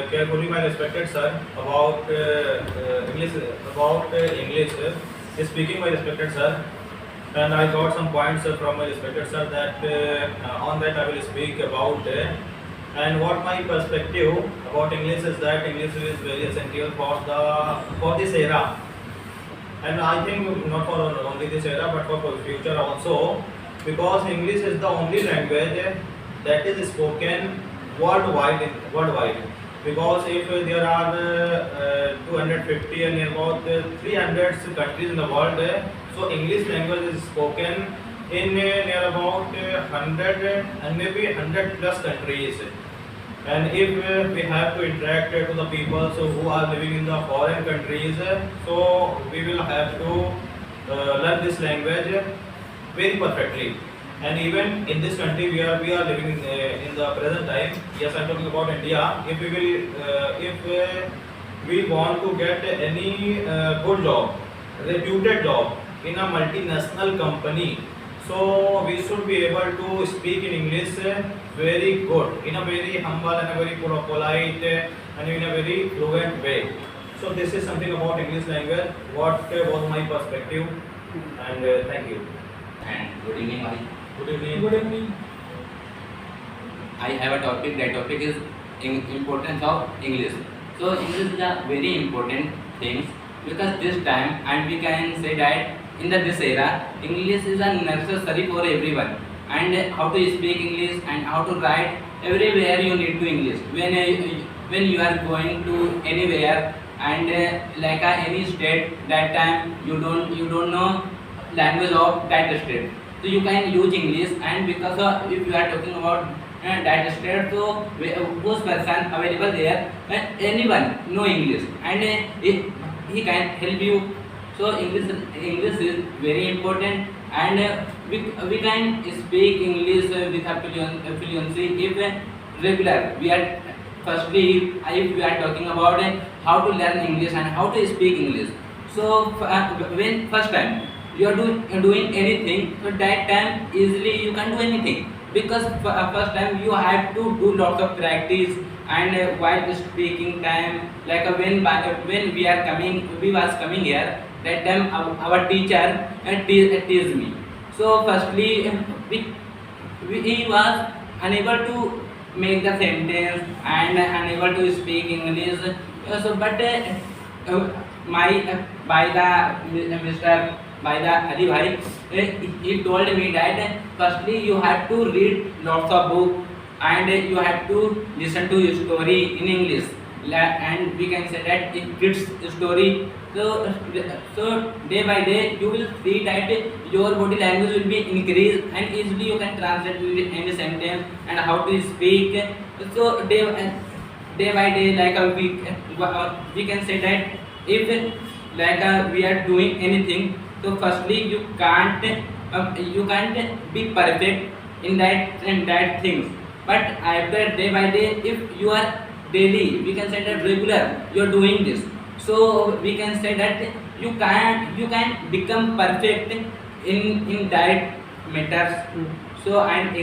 carefully my respected sir about English, speaking my respected sir, and I got some points from my respected sir that on that I will speak about. And what my perspective about English is that English is very essential for this era, and I think not for only this era but for future also, because English is the only language that is spoken worldwide. Because if there are 250 and about 300 countries in the world, so English language is spoken in near about 100 and maybe 100 plus countries. And if we have to interact to the people so who are living in the foreign countries, so we will have to learn this language very perfectly. And even in this country we are living in the present time. Yes, I'm talking about India. If we want to get any good job, reputed job in a multinational company, so we should be able to speak in English very good, in a very humble and a very polite and in a very fluent way. So this is something about English language. What was my perspective? And thank you. And good evening, Mari. Good evening. Good evening. I have a topic. That topic is importance of English. So English is a very important thing because this time, and we can say that in this era, English is a necessary for everyone. And how to speak English and how to write, everywhere you need to English. When you are going to anywhere and like any state, that time you don't know language of that state, so you can use English. And because if you are talking about that state, so whose person available there, anyone know English, and he can help you. So English is very important, and we can speak English with a fluency if regular. We are firstly, if we are talking about how to learn English and how to speak English. So when first time you are doing anything, so that time easily you can do anything, because first time you have to do lots of practice. And while speaking time, like when we was coming here, that time our teacher teased me. So firstly he was unable to make the sentence and unable to speak English. So but my by the Mr. by the Hari Bhai, he told me that firstly you have to read lots of book and you have to listen to your story in English. And we can say that it kids story. So day by day you will see that your body language will be increased, and easily you can translate any sentence and how to speak. So day by day, like we can say that if like we are doing anything, so firstly you can't be perfect in that things. But after day by day, if you are daily, we can say that regular, you are doing this. So we can say that you can become perfect in that matters. So and